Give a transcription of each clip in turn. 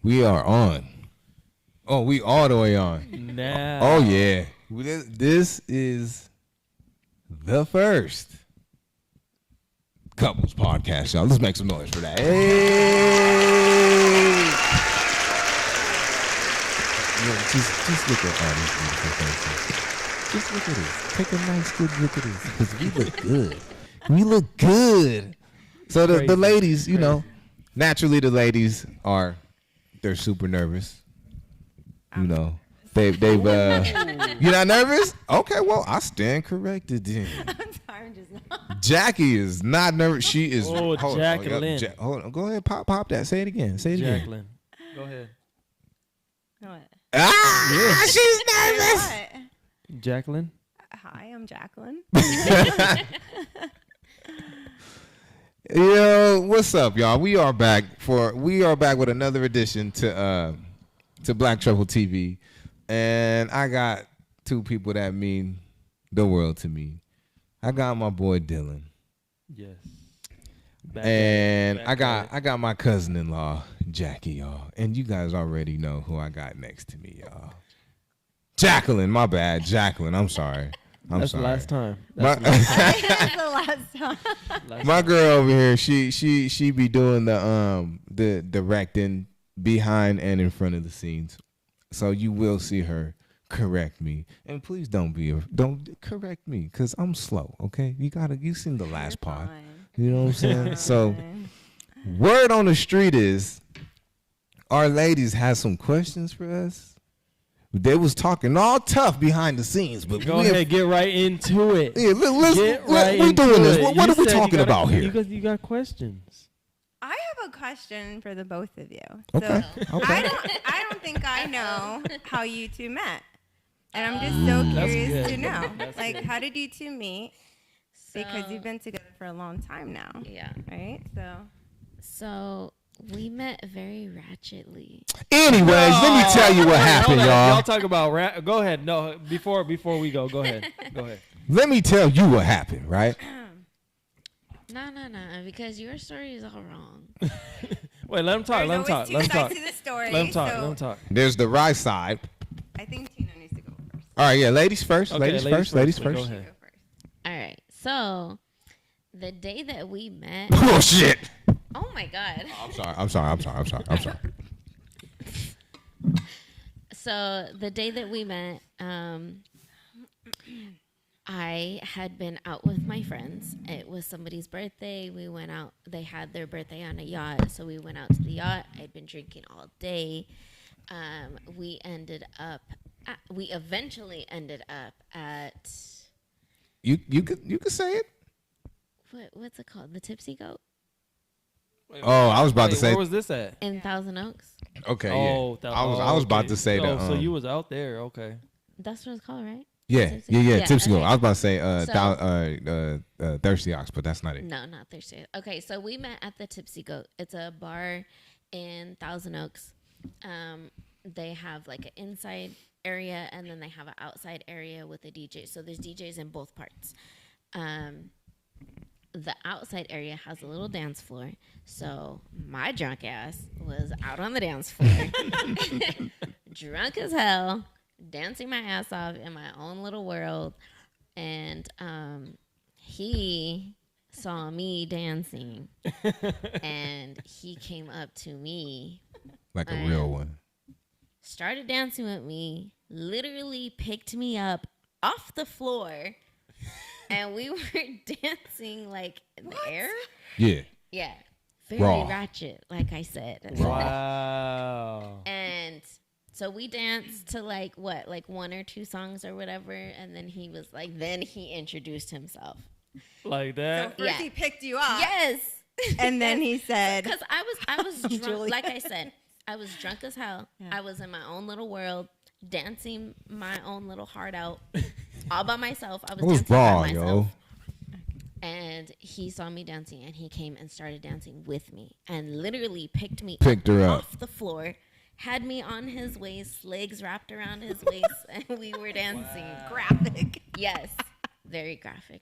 We are on. Oh, we all the way on. Now. Oh yeah. This is the first couples podcast, y'all. Let's make some noise for that. Hey! Yeah, just look at all these beautiful faces. Just look at this. Take a nice good look at this. Because we look good. We look good. So the ladies, you know, naturally the ladies they're super nervous. You know, they've you're not nervous? Okay, well, I stand corrected then. I'm sorry, I'm just not. Jackie is not nervous. She is. Jacqueline. Hold on. Go ahead, pop that. Say it again. Say it Jacqueline. again. Go ahead. What? Ah, she's nervous. What? Jacqueline. Hi, I'm Jacqueline. Yo, what's up, y'all? We are back with another edition to Black Truffle TV, and I got two people that mean the world to me. I got my boy Dylan. Yes. I got my cousin-in-law Jackie, y'all, and you guys already know who I got next to me, y'all. Jacqueline, my bad, Jacqueline. I'm sorry. That's sorry. The last time. That's the last time. My girl over here, she be doing the directing behind and in front of the scenes, so you will see her correct me, and please don't correct me because I'm slow. Okay, you seen the last part. You know what I'm saying? So, word on the street is, our ladies had some questions for us. They was talking all tough behind the scenes, but go ahead, get right into it. Yeah, we doing this. What are we talking about here? You got questions. I have a question for the both of you. Okay. So I don't think I know how you two met, and I'm just so curious to know. Like, how did you two meet? Because you've been together for a long time now. Yeah. Right. So we met very ratchetly. Anyways, let me tell you what happened, y'all. Y'all talk about go ahead. No, before we go ahead. Go ahead. Let me tell you what happened, right? No, because your story is all wrong. Wait, let him talk. There's always two sides to the story. Let him talk. There's the right side. I think Tina needs to go first. All right, yeah, ladies first. Okay, ladies first. Ladies Go first. ahead. All right. So the day that we met. Oh shit! Oh my God. I'm sorry. So the day that we met, I had been out with my friends. It was somebody's birthday. We went out. They had their birthday on a yacht, so we went out to the yacht. I'd been drinking all day. We eventually ended up at. You could say it. What's it called? The Tipsy Goat I was about to say. Where was this at? in Thousand Oaks. Okay. Oh, yeah. I was about to say that. So you was out there, okay? That's what it's called, right? Yeah. Tipsy Goat. Okay. I was about to say Thirsty Ox, but that's not it. No, not Thirsty. Okay, so we met at the Tipsy Goat. It's a bar in Thousand Oaks. They have like an inside area and then they have an outside area with a DJ. So there's DJs in both parts. The outside area has a little dance floor. So my drunk ass was out on the dance floor, drunk as hell, dancing my ass off in my own little world. And he saw me dancing and he came up to me. Like a real one. Started dancing with me, literally picked me up off the floor. And we were dancing like in the air. Yeah. Yeah. Very ratchet, like I said. Wow. And so we danced to like one or two songs or whatever. And then he was like, then he introduced himself. Like that? So first he picked you up. Yes. And then he said. Because I was drunk. Julia. Like I said, I was drunk as hell. Yeah. I was in my own little world, dancing my own little heart out. All by myself. I was dancing raw, by myself. yo. And he saw me dancing and he came and started dancing with me and literally picked her up off the floor, had me on his waist, legs wrapped around his waist, and we were dancing. Wow. Graphic. Yes. Very graphic.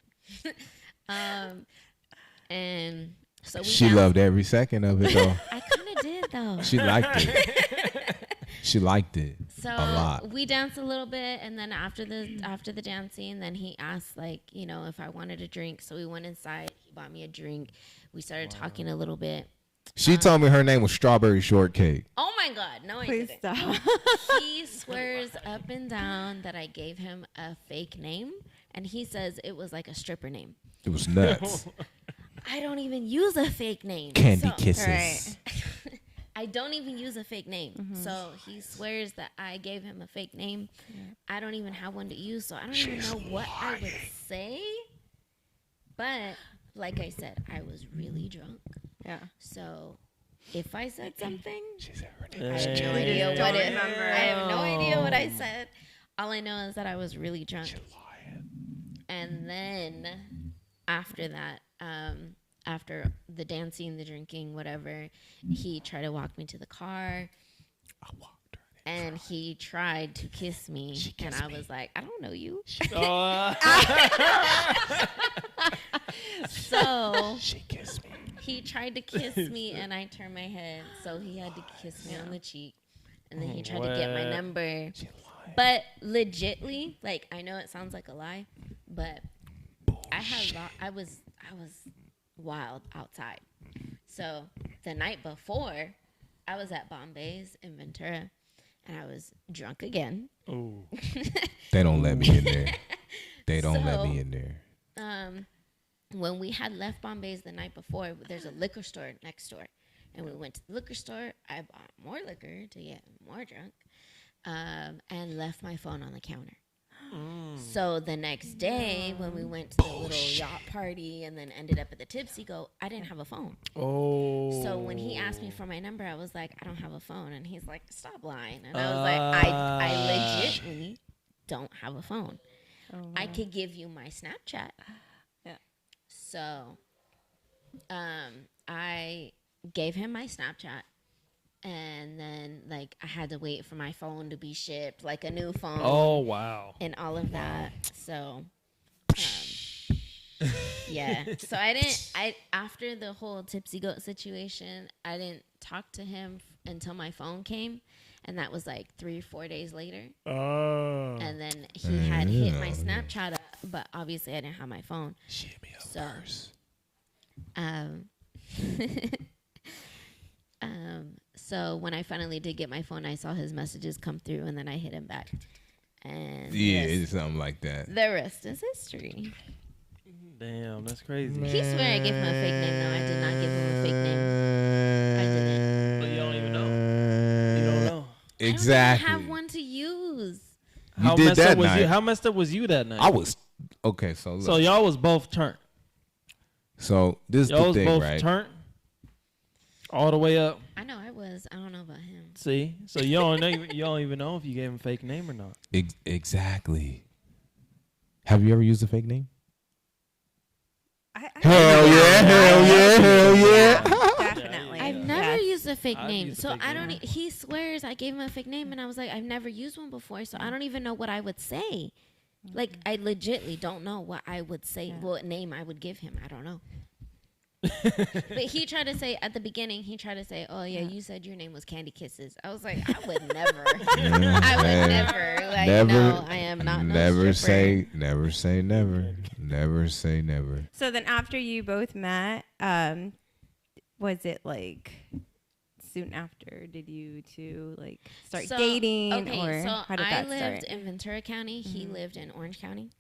And So She loved every second of it, though. I kind of did though. She liked it. She liked it So a lot. we danced a little bit, and then after the dancing, then he asked if I wanted a drink. So we went inside. He bought me a drink. We started talking a little bit. She told me her name was Strawberry Shortcake. Oh my God, no, I Please didn't. stop. He swears up and down that I gave him a fake name, and he says it was like a stripper name. It was nuts. I don't even use a fake name. Candy kisses. Right. I don't even use a fake name. So he swears that I gave him a fake name. I don't even have one to use, so I don't even know what I would say. But like I said, I was really drunk. Yeah. So if I said something, She said her I name. have no idea what it. remember. I have no idea what I said. All I know is that I was really drunk. And then after that, after the dancing, the drinking, whatever, he tried to walk me to the car. I walked her. And he tried to kiss me, and I was like, I don't know you. So She kissed me. he tried to kiss me, and I turned my head, so he had to kiss me on the cheek. And then he tried to get my number. She lied. But legitly, like, I know it sounds like a lie, but I was wild outside. So the night before, I was at Bombay's in Ventura, and I was drunk again. Oh. They don't let me in there. They don't let me in there. When we had left Bombay's the night before, there's a liquor store next door. And we went to the liquor store. I bought more liquor to get more drunk, and left my phone on the counter. So the next day, when we went to the little yacht party and then ended up at the Tipsy Go, I didn't have a phone. Oh. So when he asked me for my number, I was like, I don't have a phone. And he's like, stop lying. And I was like, I legitimately don't have a phone. Oh, wow. I could give you my Snapchat. Yeah. So I gave him my Snapchat. And then, like, I had to wait for my phone to be shipped, like a new phone. Oh, wow. And all of that. So, yeah. So after the whole Tipsy Goat situation, I didn't talk to him until my phone came. And that was like 3 or 4 days later. Oh. And then he had hit my Snapchat up, but obviously I didn't have my phone. She hit me up So, first. So when I finally did get my phone, I saw his messages come through, and then I hit him back. And Yeah, it's something like that. the rest is history. Damn, that's crazy. He swear I gave him a fake name. No, I did not give him a fake name. I didn't. But you don't even know. You don't know. Exactly. I don't even have one to use. You How did messed that up was night. you? How messed up was you that night? I was okay. So look. So y'all was both turned. So this is Y'all the was thing, both right? turned all the way up. I know I was. I don't know about him. See, so you don't know, you don't even know if you gave him a fake name or not. Exactly. Have you ever used a fake name? I Hell yeah! Hell yeah! Hell yeah! Definitely. I've never Yes. used a fake I've name. used a So fake I name. don't. He swears I gave him a fake name, and I was like, I've never used one before, so I don't even know what I would say. Like, I legitly don't know what I would say, what name I would give him. I don't know. But he tried to say at the beginning, oh yeah, you said your name was Candy Kisses. I was like, I would never. I would never. Like, Never- no, I am not. No Never stripper. never say never. Never say never. So then after you both met, was it like soon after did you two like start dating or so how did I that lived start? in Ventura County. He lived in Orange County.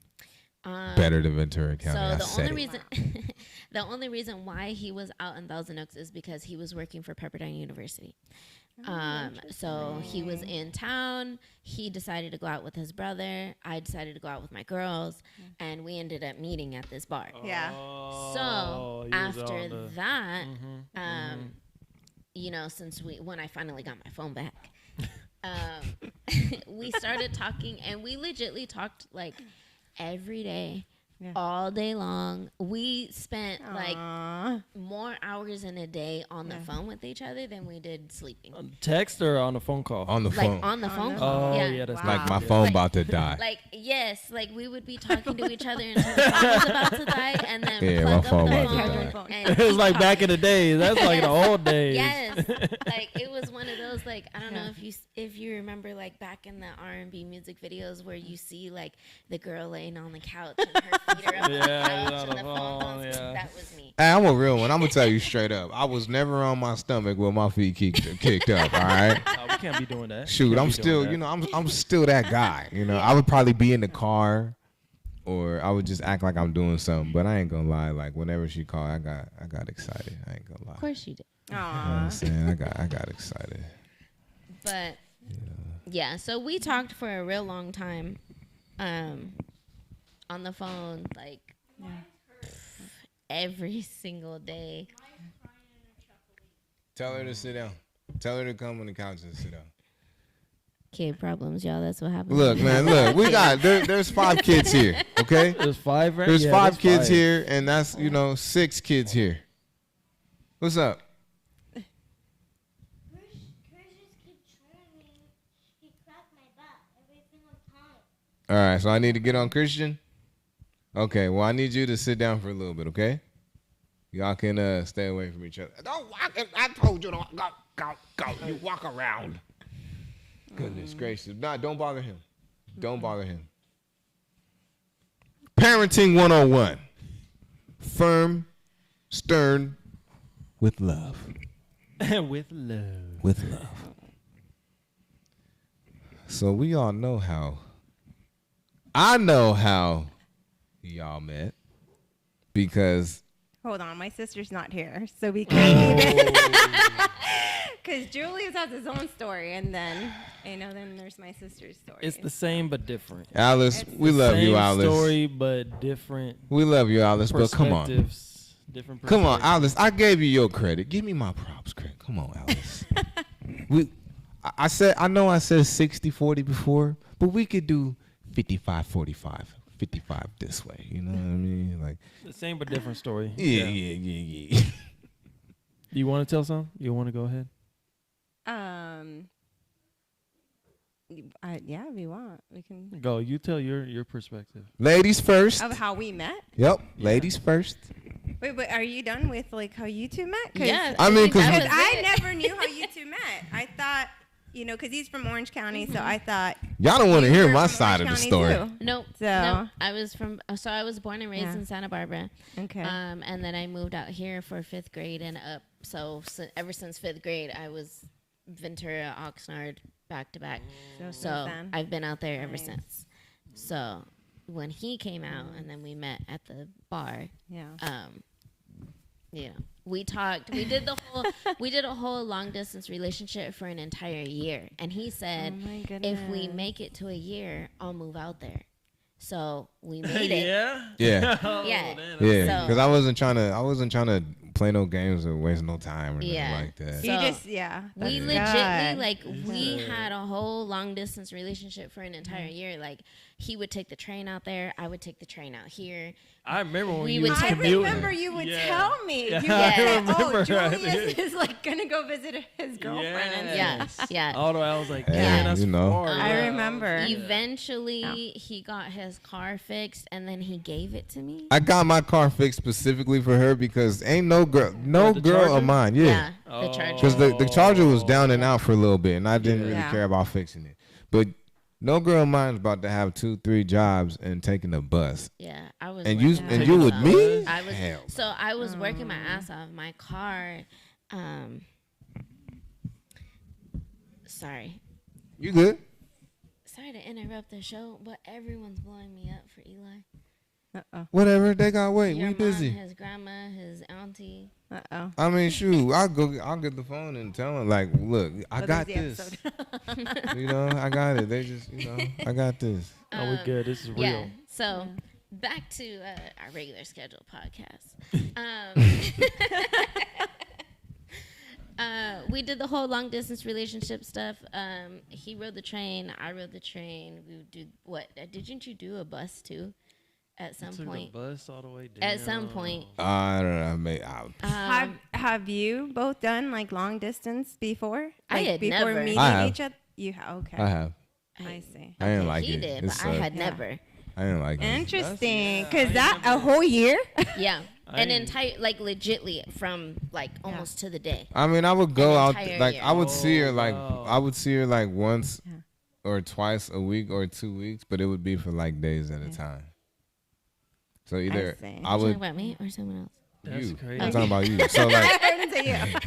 Better than Ventura County. So I the said only it. reason, the only reason why he was out in Thousand Oaks is because he was working for Pepperdine University. So he was in town. He decided to go out with his brother. I decided to go out with my girls, and we ended up meeting at this bar. Yeah. Oh, So he was after on the- that, you know, when I finally got my phone back, we started talking, and we legitly talked like every day all day long. We spent like Aw. more hours in a day on the phone with each other than we did sleeping. Text or on a phone call? On the Like phone. on the phone the call. Oh, yeah. yeah, that's Like Wow. my phone about to die. Like yes, like we would be talking to each other until the phone was about to die, and then Yeah, my plug phone up about to the die. phone. It And It was keep like back talking. in the days. That's like the old days. Yes, like it was one of those like I don't know if you remember like back in the R&B music videos where you see like the girl laying on the couch and her feet are up on the Yeah, couch on and the the phone phone, goes. yeah. That was me. Hey, I'm a real one. I'm gonna tell you straight up. I was never on my stomach with my feet kicked up. All right. Oh, we can't be doing that. Shoot, Can't I'm be still, doing that. I'm still that guy. I would probably be in the car, or I would just act like I'm doing something. But I ain't gonna lie. Like whenever she called, I got excited. I ain't gonna lie. Of course you did. You know what I'm saying? I got excited. But yeah, so we talked for a real long time on the phone, like every single day. Tell her to sit down. Tell her to come on the couch and sit down. Kid problems, y'all. That's what happens. Look, man, look. We got there's 5 kids here. Okay. There's 5, right? There's Yeah, 5 kids 5. here, and that's 6 kids here. What's up? Chris just keeps trying me. He cracked my back every single time. All right, so I need to get on Christian. Okay, well I need you to sit down for a little bit, okay? Y'all can stay away from each other. Don't walk. I told you to go. You walk around. Goodness gracious! Nah, don't bother him. Don't bother him. Parenting 101. Firm, stern, with love. With love. With love. So we all know how. I know how y'all met because Hold on, my sister's not here, so we can't even. Because Julius has his own story, and then then there's my sister's story. It's the same but different. Alice, we love Same you, Alice. story but different We love you, Alice, but come on. perspectives. Different Come on, perspectives. Alice. I gave you your credit. Give me my props, Craig. Come on, Alice. I said 60-40 before, but we could do 55-45. 55 this way. You know what I mean? Like, The same but different story. yeah. You want to tell something? You want to go ahead? Yeah, if you want, we can. Go. You tell your perspective. Ladies first. Of how we met. Yep, ladies first. Wait, but are you done with like how you two met? 'Cause- Yeah, I mean, 'cause that Because was I it. never knew how you two met. I thought, because he's from Orange County, so I thought. Y'all don't want to you hear were my from side of Orange the County, story. too. Nope. So- No, I was born and raised Yeah. in Santa Barbara. Okay. And then I moved out here for 5th grade and up. So ever since 5th grade, I was Ventura, Oxnard, back to back. So since So then. I've been out there ever Nice. since. So when he came out and then we met at the bar, Yeah. we talked. We did a whole long distance relationship for an entire year. And he said, Oh my if we goodness. make it to a year, I'll move out there. So we made it. Yeah. Yeah. Oh, Yeah. man, Yeah, So- because I wasn't trying to play no games or waste no time or anything Yeah. like that. You So, just, We that's legitly good. we had a whole long distance relationship for an entire year. Like he would take the train out there, I would take the train out here. I remember when We you would was I commuting. remember you would Yeah. tell me. Yeah, You would I say, remember. Julius is like gonna go visit his girlfriend. And Yeah, yeah. Although I was like, Yeah, man, that's you know. far. I Yeah. remember. Eventually, he got his car fixed, and then he gave it to me. I got my car fixed specifically for her because ain't no girl the of Charger? mine. Yeah. The Charger. Because the Charger was down and out for a little bit, and I didn't really Yeah. care about fixing it. But no girl of mine's about to have 2-3 jobs and taking a bus. Yeah, I was. And you working and my you ass with off. me? I was. Hell. So I was working my ass off. My car. Sorry. You good? Sorry to interrupt the show, but everyone's blowing me up for Eli. Uh-oh. Whatever. They got wait. Your We busy. mom, his grandma, his auntie. Uh-oh. I mean, shoot. I'll get the phone and tell them like, look, I Well, got there's the this. episode. I got it. They just, I got this. Oh, we good. This is real. Yeah. So back to our regular scheduled podcast. We did the whole long distance relationship stuff. He rode the train. I rode the train. We would do what? Didn't you do a bus too? at some Took point. the bus all the way down. At some point. I don't know. Have you both done like long distance before? I Like had before never. meeting I have. each other. You have okay. I have. I see. I didn't Okay, like he it. did, It but I had Yeah. never. I didn't like it. Interesting, yeah, because I that never- a whole year. Yeah. I An didn't- entire, like, legitly from, like, almost to the day. I mean, I would go An out entire like year. I would see her Oh, like wow. I would see her like once Yeah. or twice a week or 2 weeks, but it would be for like days at a time. So either see. I You talking would about me or someone else? That's you. crazy. I'm talking about you. So like I heard him say you.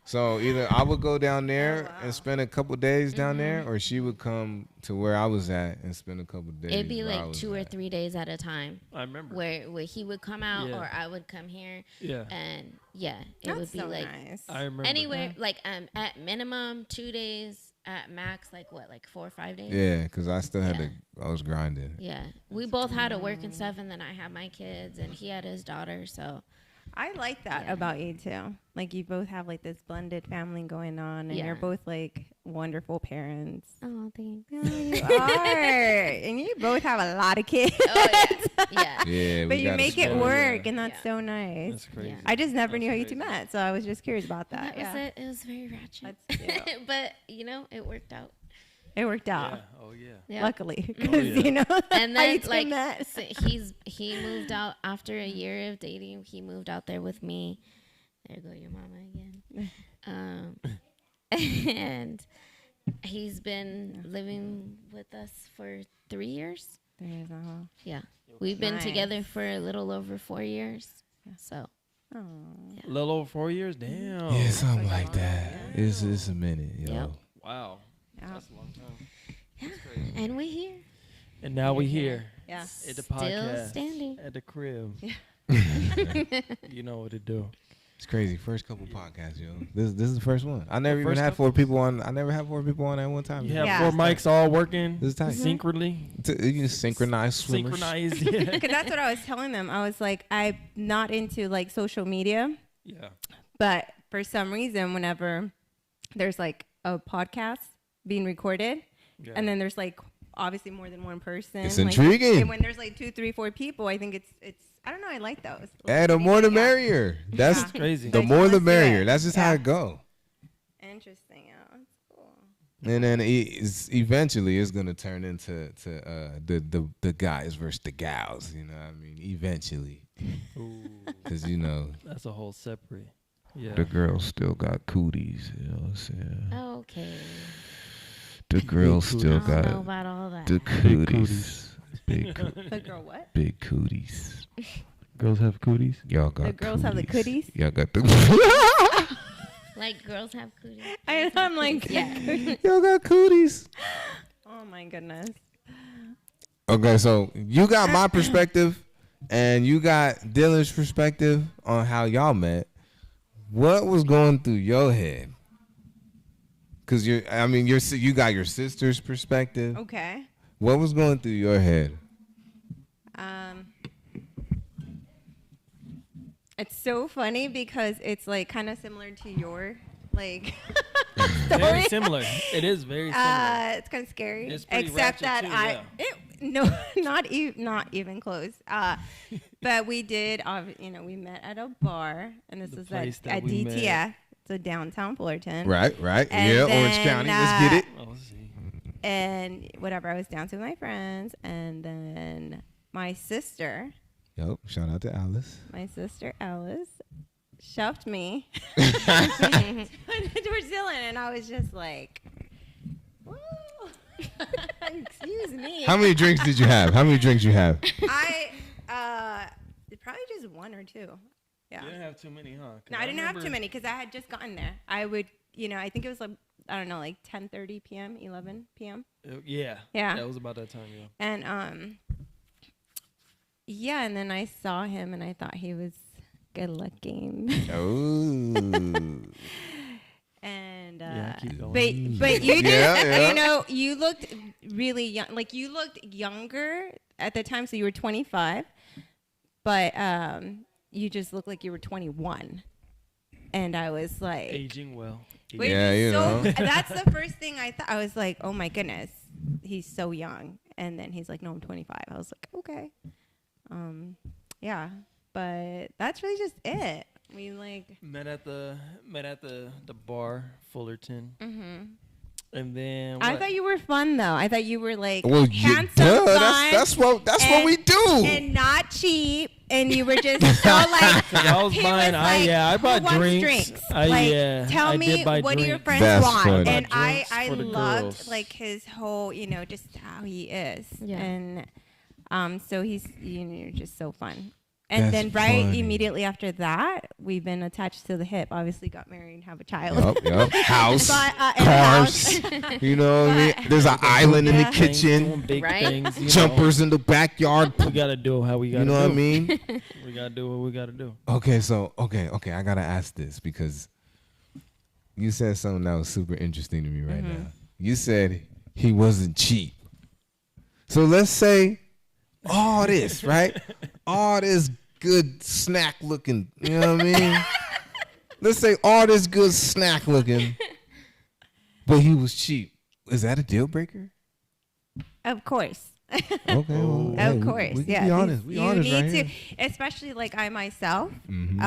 so either I would go down there wow. and spend a couple days down there, or she would come to where I was at and spend a couple days. It'd be where I like was 2 or at. 3 days at a time, I remember. where he would come out Yeah. or I would come here, Yeah. and yeah, it That's would be so like nice. I remember. anywhere, like at minimum 2 days, at max like 4 or 5 days. Yeah, because I still had Yeah. to. I was grinding. Yeah, we both had to work and stuff, and then I had my kids, and he had his daughter. So I like that Yeah. about you too. Like you both have like this blended family going on, and Yeah. you're both like wonderful parents. oh, thanks. Yeah, you are, and you both have a lot of kids. Oh yeah, yeah. Yeah, But we you gotta make it spoil work, Yeah. and that's Yeah. so nice. That's crazy. Yeah. I just never That's knew how you crazy. two met, so I was just curious about that. That was Yeah, it. It was very ratchet. That's cute. But it worked out. It worked out. Yeah. Oh yeah. Yeah. Luckily, because yeah. you know, And how you then two like met. so he moved out after a year of dating. He moved out there with me. There go your mama again. And he's been living with us for 3 years. There's a Yeah, we've been Nice. together for a little over 4 years. So oh. A little over 4 years. Damn. Yeah, something Like a like that. long- It's a minute, yo. Yep. Wow. Yeah. That's a long time. yeah, That's crazy. and we here, And now we here Yeah. at the still podcast standing. at the crib. You know what to do. It's crazy. First couple podcasts, yo. This is the first one. I never even first had couple? 4 people on. I never had 4 people on at one time. You have Yeah. 4 mics all working This is tight. synchronously. You can synchronize swimmers. Synchronized. Yeah. Because that's what I was telling them. I was like, I'm not into like social media, Yeah. but for some reason, whenever there's like a podcast being recorded, Yeah. and then there's like obviously more than one person. It's like, intriguing. And when there's like 2, 3, 4 people, I think it's I don't know. I like those. And the more the Yeah. merrier. That's Yeah. crazy. the Like, more the let's do merrier. it. That's just how Yeah. it go. Interesting. Yeah, that's cool. And then eventually it's gonna turn into the guys versus the gals. You know what I mean? Eventually, Ooh, because you know that's a whole separate. Yeah. the girls still got cooties. You know what I'm saying? Okay, The girls cooties. still I don't know got about all that. the Big cooties. Big The girl what? big cooties. Girls have cooties. Y'all got The girls have the cooties? Y'all got the Like girls have cooties. I'm like, Yeah. y'all got cooties. oh my goodness. Okay, so you got my perspective, and you got Dylan's perspective on how y'all met. What was going through your head? Cause you got your sister's perspective. Okay. What was going through your head? It's so funny because it's like kind of similar to your like Very story. similar. It is very similar. It's kind of scary. It's pretty Except that ratchet too, not even close. But we did, we met at a bar, and this The is place that at we DTF. met. It's a downtown Fullerton. Right. And Yeah, then, Orange County. Let's get it. Oh, let's see. And whatever, I was down with my friends, and then my sister Shout out to Alice. Alice shoved me towards Dylan, and I was just like, whoa. Excuse me. How many drinks did you have? How many drinks you have? I probably just 1 or 2. Yeah. You didn't have too many, huh? 'Cause No, I didn't have remember- too many because I had just gotten there. I would, I think it was like, I don't know, like 10:30 p.m., 11 p.m. Yeah. Yeah. That was about that time, yeah. And yeah, and then I saw him and I thought he was good looking. Oh. And Yeah, keep going. but you did, Yeah. you looked really young. Like you looked younger at the time, so you were 25, but you just looked like you were 21. And I was like, Aging well. wait, Yeah, you know. that's the first thing I thought. I was like, oh my goodness, he's so young. And then he's like, no, I'm 25. I was like, okay. Yeah, but that's really just it. We like. Met at the bar, Fullerton. Mm-hmm. And then I what? thought you were fun though. I thought you were like Well, handsome, duh, fun, that's what we do. and not cheap. And you were just so like. I was he buying. was like, I bought "Who wants drinks. Tell I me did buy what do your drinks. friends That's want? funny. And Bought I drinks for the loved girls. like his whole, just how he is. Yeah. And so he's you're just so fun. And That's then right funny. immediately after that, we've been attached to the hip. Obviously, got married and have a child. Yup. House, But, and a cars. house. You know what I mean? There's an island in the Yeah. kitchen. Doing big Right? things. You Jumpers in the backyard. Know. We gotta do how we gotta. You know what I do. mean? We gotta do what we gotta do. Okay, so okay, I gotta ask this because you said something that was super interesting to me right Mm-hmm. now. You said he wasn't cheap. So let's say all this, right? All this good snack looking, you know what I mean? Let's say all this good snack looking, but he was cheap. Is that a deal breaker? Of course. Okay, well, Of hey, course, we can yeah. be honest. We you honest need right to, here. especially like I myself. Mhm.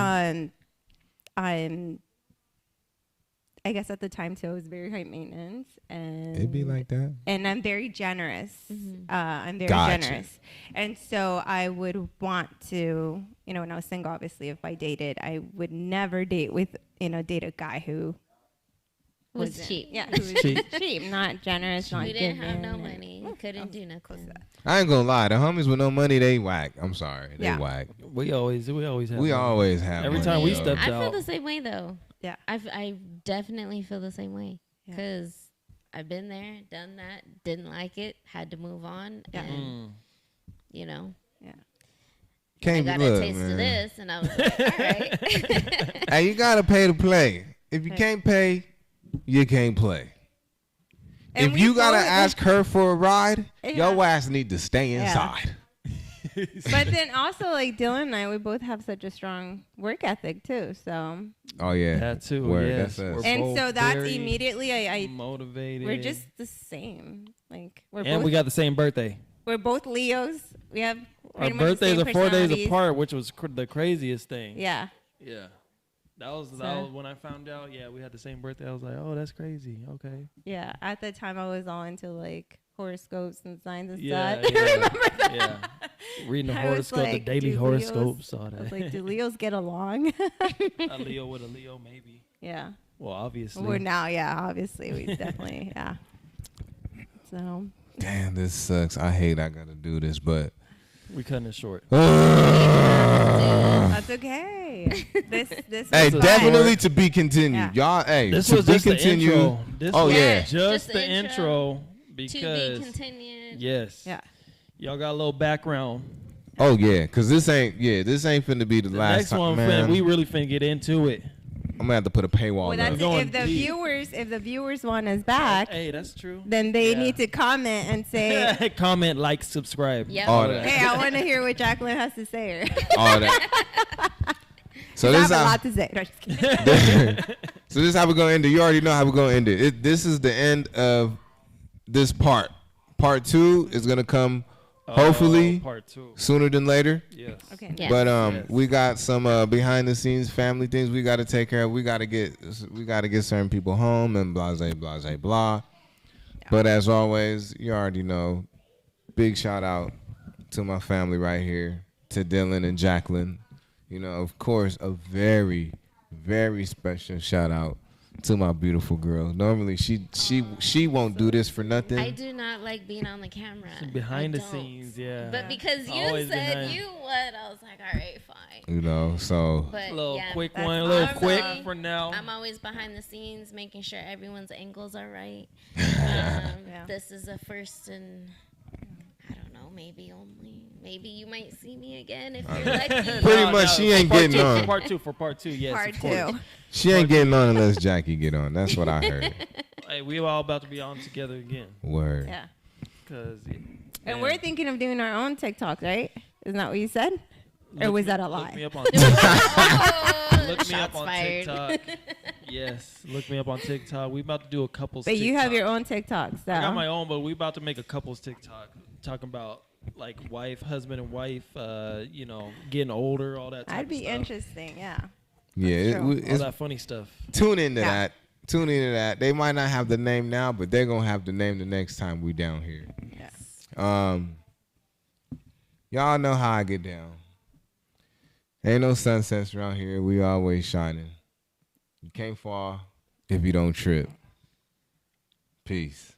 I guess at the time too, I was very high maintenance, and It'd be like that. and I'm very generous. I'm very Gotcha. generous, and so I would want to, when I was single, obviously, if I dated, I would never date date a guy who Was wasn't- cheap. Yeah, who was Cheap. cheap, not generous, not We didn't have giving, no and- money. Couldn't do nothing. I ain't gonna lie. The homies with no money, they whack. I'm sorry, they Yeah. whack. We always have. We money. always have. Every money, time we though. stepped I feel out. the same way though. Yeah. I definitely feel the same way Yeah. because I've been there, done that, didn't like it, had to move on, Yeah. and you know, Yeah. I Can't got look, a taste man. of this, and I was like, all right. Hey, you gotta pay to play. If you can't pay, you can't play. And if we you gotta both- ask her for a ride, Yeah. your ass need to stay Yeah. inside. But then also, like Dylan and I, we both have such a strong work ethic too. So, Oh yeah, That too. Word, Yes. that's us. We're and both so that's very immediately, I motivated. we're just the same. Like we're and both, we got the same birthday. we're both Leos. We have Our pretty much the birthdays same are 4 days personalities. apart, which was the craziest thing. Yeah. Yeah. That was So- when I found out. Yeah, we had the same birthday. I was like, oh, that's crazy. Okay. Yeah. At the time, I was all into like horoscopes and signs and Yeah. stuff. yeah. Remember that? Yeah. Reading the I was horoscope, like, the daily do horoscopes, all I was that. like, do Leos get along? A Leo with a Leo, maybe. Yeah. Well, obviously. We're now, yeah, obviously, we definitely, yeah. So, Damn, this sucks. I hate I gotta do this, but We cutting it short. that's okay. This hey, was fun. definitely to be continued. Yeah. Y'all, hey, This to was be just the continued. intro. This Oh, was yeah. just the intro To be because continued. yes, Yeah. y'all got a little background. Oh yeah, cause this ain't finna be the, The last next time, one, man. we really finna get into it. I'm gonna have to put a paywall Well, up. that's going if the deep. viewers want us back, Hey, that's true. then they Yeah. need to comment and say, Comment, like, subscribe. Yep. All All that. "Hey, I want to hear what Jacqueline has to say." All that. So I this have a how, lot to say. No, just kidding. so this is how we're gonna end it. You already know how we're gonna end it. This is the end of this part. Part 2 is gonna come hopefully Part 2. sooner than later. Yes. Okay. Yes. But Yes. we got some behind the scenes family things we got to take care of. We got to get certain people home and blah blah blah blah. But as always, you already know. Big shout out to my family right here, to Dylan and Jacqueline. You know, of course, a very, very special shout out to my beautiful girl. Normally, she won't do this for nothing. I do not like being on the camera. Behind I the don't. scenes, yeah. But because you Always said behind. you would, I was like, all right, fine. You know, so But A little yeah, quick that's one, a little awesome. quick for now. I'm always behind the scenes, making sure everyone's angles are right. Yeah. This is a first, and I don't know, maybe you might see me again if you're lucky. Pretty much, she ain't part getting two, on. For part two, yes. Part of course. 2. She ain't getting on unless Jackie get on. That's what I heard. Hey, we all about to be on together again. Word. Yeah. Cause And we're thinking of doing our own TikTok, right? Isn't that what you said? Or was that a Look me lie? up on Oh, Look me up shots on fired. TikTok. Yes, look me up on TikTok. We about to do a couples. But you have TikTok. your own TikToks, so. I got my own, but we about to make a couples TikTok talking about like husband and wife, getting older, all that. That'd be interesting. Yeah. Yeah, true. All it's that funny stuff. tune into Yeah. that. Tune into that. They might not have the name now, but they're gonna have the name the next time we down here. Yeah. Y'all know how I get down. Ain't no sunsets around here. We always shining. You can't fall if you don't trip. Peace.